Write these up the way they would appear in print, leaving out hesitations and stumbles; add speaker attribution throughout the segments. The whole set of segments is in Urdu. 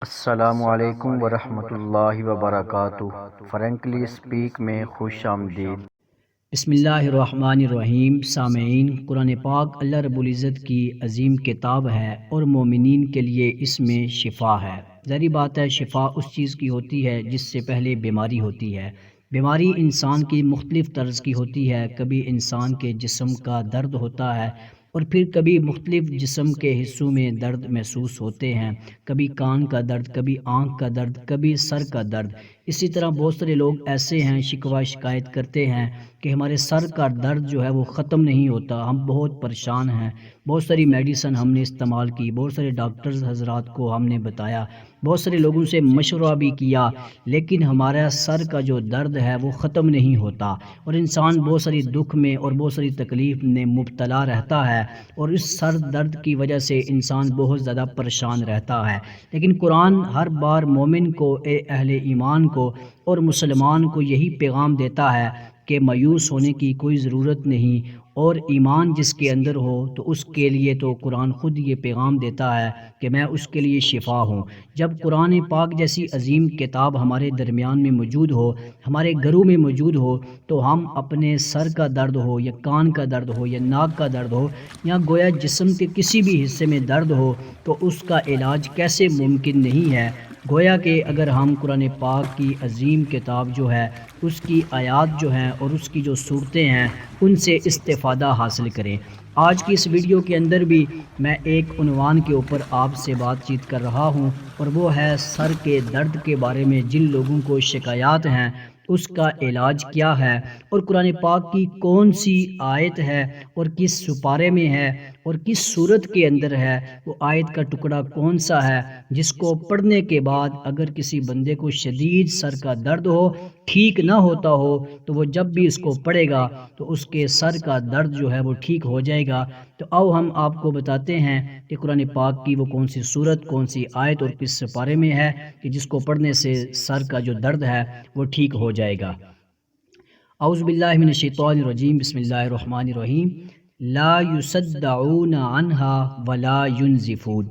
Speaker 1: السلام علیکم ورحمۃ اللہ وبرکاتہ۔ فرینکلی اسپیک میں خوش آمدید۔
Speaker 2: بسم اللہ الرحمن الرحیم۔ سامعین، قرآن پاک اللہ رب العزت کی عظیم کتاب ہے اور مومنین کے لیے اس میں شفا ہے۔ ظاہری بات ہے، شفا اس چیز کی ہوتی ہے جس سے پہلے بیماری ہوتی ہے۔ بیماری انسان کی مختلف طرز کی ہوتی ہے۔ کبھی انسان کے جسم کا درد ہوتا ہے اور پھر کبھی مختلف جسم کے حصوں میں درد محسوس ہوتے ہیں، کبھی کان کا درد، کبھی آنکھ کا درد، کبھی سر کا درد۔ اسی طرح بہت سارے لوگ ایسے ہیں شکوہ شکایت کرتے ہیں کہ ہمارے سر کا درد جو ہے وہ ختم نہیں ہوتا، ہم بہت پریشان ہیں، بہت ساری میڈیسن ہم نے استعمال کی، بہت سارے ڈاکٹرز حضرات کو ہم نے بتایا، بہت سارے لوگوں سے مشورہ بھی کیا، لیکن ہمارا سر کا جو درد ہے وہ ختم نہیں ہوتا اور انسان بہت ساری دکھ میں اور بہت ساری تکلیف میں مبتلا رہتا ہے اور اس سر درد کی وجہ سے انسان بہت زیادہ پریشان رہتا ہے۔ لیکن قرآن ہر بار مومن کو، اہل ایمان کو اور مسلمان کو یہی پیغام دیتا ہے کہ مایوس ہونے کی کوئی ضرورت نہیں، اور ایمان جس کے اندر ہو تو اس کے لیے تو قرآن خود یہ پیغام دیتا ہے کہ میں اس کے لیے شفا ہوں۔ جب قرآن پاک جیسی عظیم کتاب ہمارے درمیان میں موجود ہو، ہمارے گھروں میں موجود ہو، تو ہم اپنے سر کا درد ہو یا کان کا درد ہو یا ناک کا درد ہو یا گویا جسم کے کسی بھی حصے میں درد ہو تو اس کا علاج کیسے ممکن نہیں ہے؟ گویا کہ اگر ہم قرآن پاک کی عظیم کتاب جو ہے اس کی آیات جو ہیں اور اس کی جو صورتیں ہیں ان سے استفادہ حاصل کریں۔ آج کی اس ویڈیو کے اندر بھی میں ایک عنوان کے اوپر آپ سے بات چیت کر رہا ہوں اور وہ ہے سر کے درد کے بارے میں۔ جن لوگوں کو شکایات ہیں اس کا علاج کیا ہے اور قرآن پاک کی کون سی آیت ہے اور کس سپارے میں ہے اور کس صورت کے اندر ہے، وہ آیت کا ٹکڑا کون سا ہے جس کو پڑھنے کے بعد اگر کسی بندے کو شدید سر کا درد ہو، ٹھیک نہ ہوتا ہو، تو وہ جب بھی اس کو پڑھے گا تو اس کے سر کا درد جو ہے وہ ٹھیک ہو جائے گا۔ تو آؤ ہم آپ کو بتاتے ہیں کہ قرآن پاک کی وہ کون سی صورت، کون سی آیت اور کس سپارے میں ہے کہ جس کو پڑھنے سے سر کا جو درد ہے وہ ٹھیک ہو جائے گا۔ اعوذ باللہ من الشیطان الرجیم، بسم اللہ الرحمن الرحیم۔ لا یصدعون عنہا ولا ینزفون،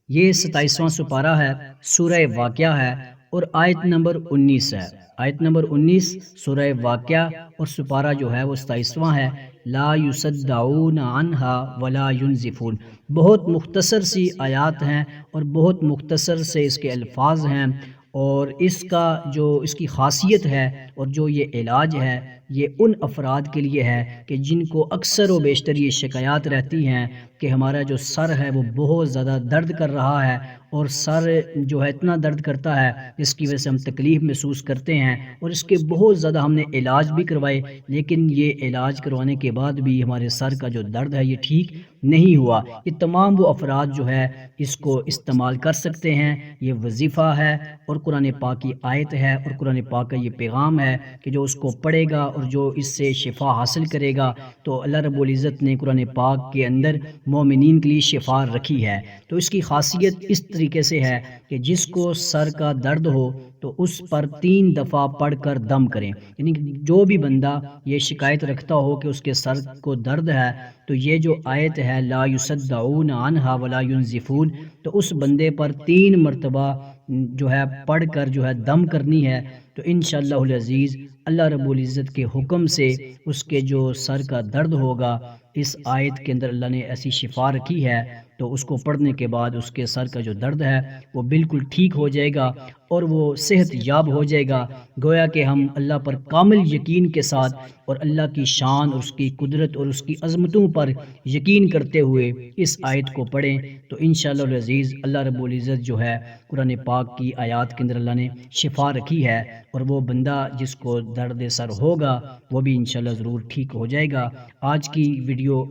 Speaker 2: یہ 27واں سپارہ ہے، سورہ واقعہ ہے اور آیت نمبر 19 ہے۔ آیت نمبر 19 سورہ واقعہ اور سپارہ جو ہے وہ 27واں ہے۔ لا یصدعون عنہا ولا ینزفون، بہت مختصر سی آیات ہیں اور بہت مختصر سے اس کے الفاظ ہیں، اور اس کا جو اس کی خاصیت ہے اور جو یہ علاج ہے یہ ان افراد کے لیے ہے کہ جن کو اکثر و بیشتر یہ شکایات رہتی ہیں کہ ہمارا جو سر ہے وہ بہت زیادہ درد کر رہا ہے، اور سر جو ہے اتنا درد کرتا ہے جس کی وجہ سے ہم تکلیف محسوس کرتے ہیں، اور اس کے بہت زیادہ ہم نے علاج بھی کروائے، لیکن یہ علاج کروانے کے بعد بھی ہمارے سر کا جو درد ہے یہ ٹھیک نہیں ہوا۔ یہ تمام وہ افراد جو ہے اس کو استعمال کر سکتے ہیں۔ یہ وظیفہ ہے اور قرآن پاک کی آیت ہے اور قرآن پاک کا یہ پیغام ہے کہ جو اس کو پڑھے گا اور جو اس سے شفا حاصل کرے گا تو اللہ رب العزت نے قرآن پاک کے اندر مومنین کے لیے شفا رکھی ہے۔ تو اس کی خاصیت اس طریقے سے ہے کہ جس کو سر کا درد ہو تو اس پر 3 دفعہ پڑھ کر دم کریں، یعنی جو بھی بندہ یہ شکایت رکھتا ہو کہ اس کے سر کو درد ہے تو یہ جو آیت ہے لا یصدعون عنہا ولا ینزفون، تو اس بندے پر 3 مرتبہ جو ہے پڑھ کر جو ہے دم کرنی ہے، تو انشاءاللہ العزیز اللہ رب العزت کے حکم سے اس کے جو سر کا درد ہوگا، اس آیت کے اندر اللہ نے ایسی شفا رکھی ہے تو اس کو پڑھنے کے بعد اس کے سر کا جو درد ہے وہ بالکل ٹھیک ہو جائے گا اور وہ صحت یاب ہو جائے گا۔ گویا کہ ہم اللہ پر کامل یقین کے ساتھ اور اللہ کی شان اور اس کی قدرت اور اس کی عظمتوں پر یقین کرتے ہوئے اس آیت کو پڑھیں تو انشاءاللہ العزیز اللہ رب العزت جو ہے قرآن پاک کی آیات کے اندر اللہ نے شفا رکھی ہے، اور وہ بندہ جس کو درد سر ہوگا وہ بھی انشاءاللہ ضرور ٹھیک ہو جائے گا۔ آج کی ویڈیو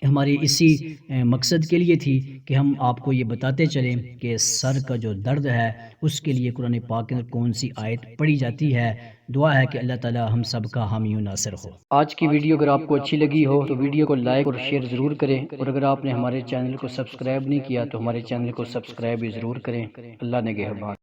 Speaker 2: ہماری اسی مقصد کے لیے تھی کہ ہم آپ کو یہ بتاتے چلیں کہ سر کا جو درد ہے اس کے لیے قرآن پاک میں کون سی آیت پڑھی جاتی ہے۔ دعا ہے کہ اللہ تعالی ہم سب کا حامی و ناصر ہو۔ آج کی ویڈیو اگر آپ کو اچھی لگی ہو تو ویڈیو کو لائک اور شیئر ضرور کریں، اور اگر آپ نے ہمارے چینل کو سبسکرائب نہیں کیا تو ہمارے چینل کو سبسکرائب بھی ضرور کریں۔ اللہ نگہبان۔